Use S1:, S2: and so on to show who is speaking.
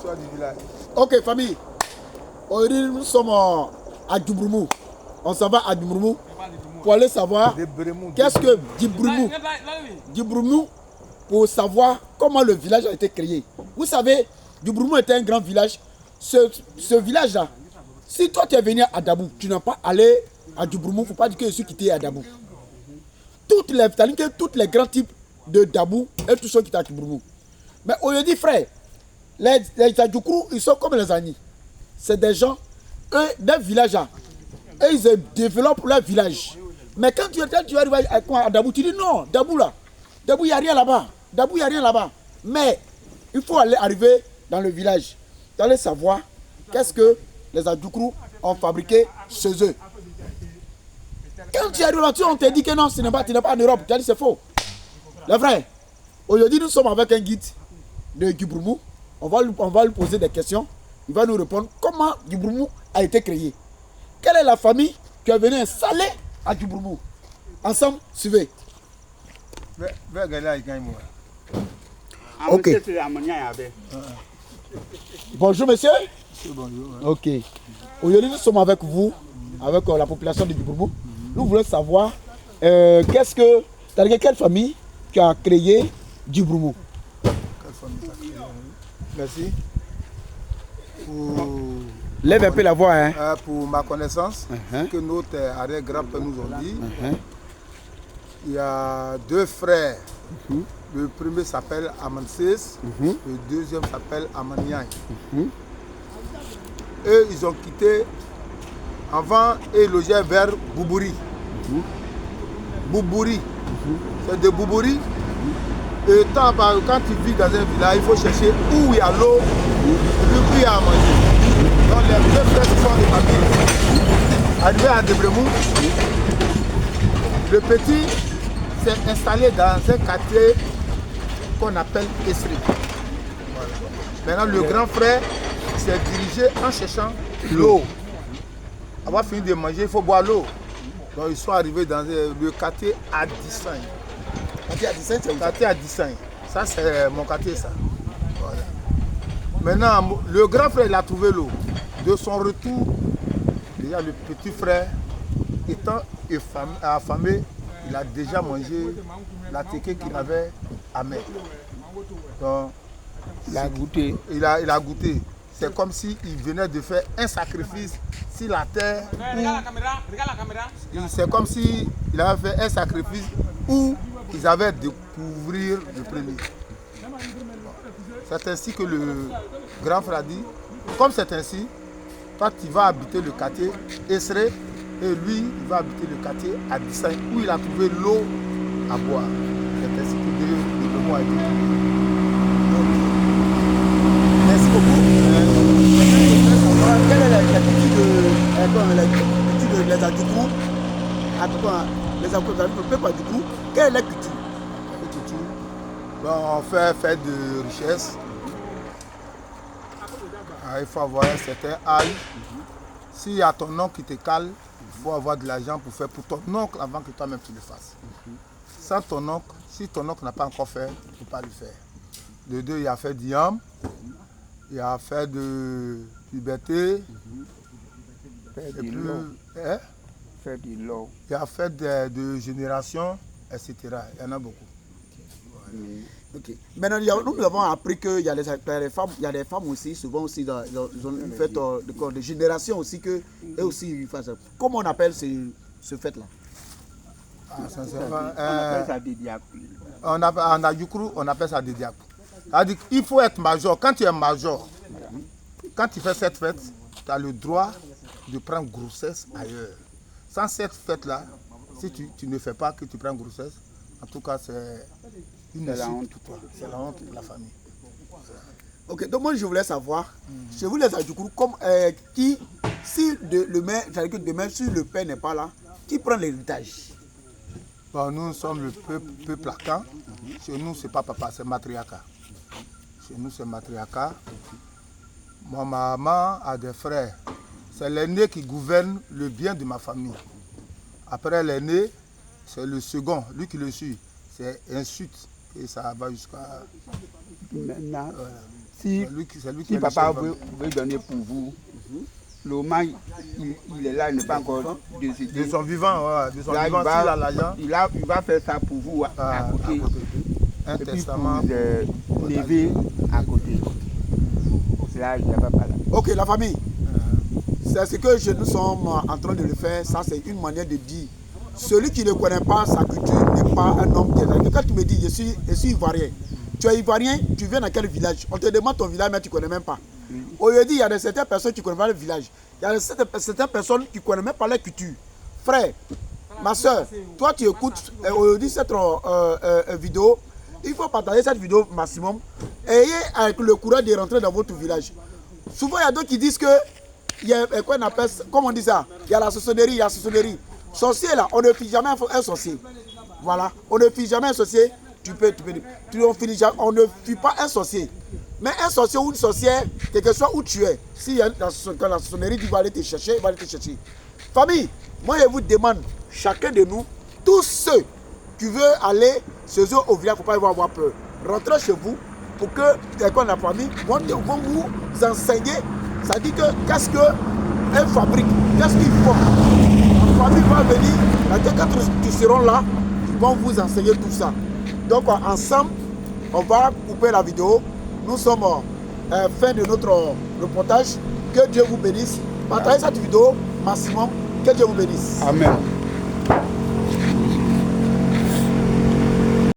S1: L'histoire du village.
S2: Ok, famille. Aujourd'hui, nous sommes à Djibroumou. On s'en va à Djibroumou pour aller savoir qu'est-ce que Djibroumou, pour savoir comment le village a été créé. Vous savez, Djibroumou était un grand village. Ce village-là, si toi tu es venu à Dabou, tu n'as pas allé à Djibroumou, il ne faut pas dire que je suis quitté à Dabou. Toutes les grands types de Dabou et tous ceux qui étaient à Djibroumou. Mais aujourd'hui, frère, les Adjoukrou, ils sont comme les Agnis. C'est des gens, eux, d'un village là. Et ils développent leur village. Mais quand tu arrives à Dabou, tu dis non, Dabou là. Dabou, il n'y a rien là-bas. Dabou, il n'y a rien là-bas. Mais il faut arriver dans le village. Tu allais savoir qu'est-ce que les Adjoukrou ont fabriqué chez eux. Quand tu arrives là-dessus, on te dit que non, tu n'es pas en Europe. Tu as dit c'est faux. Les frères, aujourd'hui, nous sommes avec un guide de Djibroumou. On va lui poser des questions. Il va nous répondre comment Djibroumou a été créé. Quelle est la famille qui est venue installer à Djibroumou? Ensemble, suivez. Ok. Bonjour monsieur.
S1: Bonjour.
S2: Ok. Aujourd'hui nous sommes avec vous, avec la population de Djibroumou. Nous voulons savoir quelle famille qui a créé Djibroumou.
S1: Merci.
S2: Lève un peu la voix. Hein.
S1: Pour ma connaissance, que notre arrière-grand-père nous ont dit, il y a deux frères. Le premier s'appelle Amansis, le deuxième s'appelle Amanian. Eux, ils ont quitté avant et logé vers Boubouri. Boubouri, c'est de Boubouri. Et quand tu vis dans un village, il faut chercher où il y a l'eau et où il y a à manger. Donc les deux frères se sont établis. Arrivé à Djibroumou, le petit s'est installé dans un quartier qu'on appelle Esri. Voilà. Maintenant, le grand frère s'est dirigé en cherchant l'eau. Avant de finir de manger, il faut boire l'eau. Donc ils sont arrivés dans le quartier Adissan. Quartier Adissan. Ça, c'est mon quartier, ça. Voilà. Maintenant, le grand frère, il a trouvé l'eau. De son retour, déjà le petit frère, étant affamé, il a déjà mangé la téké qu'il avait amère. Donc, il a goûté. Il a goûté. C'est comme s'il venait de faire un sacrifice sur la terre. C'est comme s'il avait fait un sacrifice où ils avaient à découvrir le premier. C'est ainsi que le grand frère a dit, comme c'est ainsi, toi tu vas habiter le quartier Esré et lui il va habiter le quartier Adissan où il a trouvé l'eau à boire. C'est ainsi que le mot a été. Merci beaucoup.
S2: Quelle est la culture de les Adjoukrou? Les Adjoukrou, quelle est la culture?
S1: Bon, on fait fête de richesse. Il faut avoir un certain âge. S'il y a ton oncle qui te cale, il faut avoir de l'argent pour faire pour ton oncle avant que toi-même tu le fasses. Sans ton oncle, si ton oncle n'a pas encore fait, tu ne peux pas le faire. De deux, il a fait d'Iam, il a fait de liberté, il a fait de génération, etc. Il y en a beaucoup.
S2: Okay. Maintenant, nous avons appris qu'il y a des femmes aussi, souvent aussi, ils ont une fête de génération aussi, que eux aussi ils font ça. Comment on appelle ce fête-là?
S1: En Adjoukrou, on appelle ça Dédiakou. C'est-à-dire qu'il faut être major. Quand tu es major, quand tu fais cette fête, tu as le droit de prendre grossesse ailleurs. Sans cette fête-là, si tu ne fais pas que tu prends grossesse, en tout cas, c'est la honte pour toi. C'est la honte de la famille.
S2: Ok, donc moi je voulais savoir, chez vous les Adjoukrou, si demain, si le père n'est pas là, qui prend l'héritage?
S1: Bon, nous sommes le peuple Akan. Chez nous, ce n'est pas papa, c'est matriarcat. Chez nous, c'est matriarcat. Ma maman a des frères. C'est l'aîné qui gouverne le bien de ma famille. Après l'aîné, c'est le second, lui qui le suit. C'est insulte et ça va jusqu'à...
S3: Maintenant, Si,
S1: c'est lui qui
S3: si
S1: a
S3: papa
S1: le chef.
S3: veut donner pour vous, le moment il est là, il n'est pas encore décidé.
S1: De son vivant, ouais, de son
S3: Là,
S1: vivant, s'il a l'argent.
S3: il va faire ça pour vous à côté.
S1: Un
S3: Et puis
S1: testament.
S3: pour lever à côté. Là, il n'y a pas là.
S2: Ok, la famille. C'est ce que nous sommes en train de le faire. Ça, c'est une manière de dire. Celui qui ne connaît pas sa culture n'est pas un homme qui est. Quand tu me dis, je suis ivoirien. Tu es ivoirien, tu viens dans quel village? On te demande ton village, mais tu ne connais même pas. Aujourd'hui, il y a certaines personnes qui ne connaissent pas le village. Il y a certaines personnes qui ne connaissent même pas la culture. Frère, ma soeur, toi tu écoutes aujourd'hui cette vidéo. Il faut partager cette vidéo maximum. Ayez avec le courage de rentrer dans votre village. Souvent, il y a d'autres qui disent que, il y a quoi on appelle, comment on dit ça? Il y a la sorcellerie, il y a la sorcellerie. Sorcier là, on ne finit jamais un sorcier. Voilà, on ne finit jamais un sorcier. On ne fuit pas un sorcier. Mais un sorcier ou une sorcière, quel que soit où tu es, si la sorcellerie dit va aller te chercher, il va aller te chercher. Famille, moi je vous demande, chacun de nous, tous ceux qui veulent aller chez eux au village, il ne faut pas avoir peur. Rentrez chez vous pour que la famille vont vous enseigner. Ça dit que qu'est-ce qu'elle fabrique, qu'est-ce qu'ils font. La famille va venir, quand ils seront là, ils vont vous enseigner tout ça. Donc ensemble, on va couper la vidéo. Nous sommes fin de notre reportage. Que Dieu vous bénisse. Partagez cette vidéo maximum. Que Dieu vous bénisse.
S3: Amen.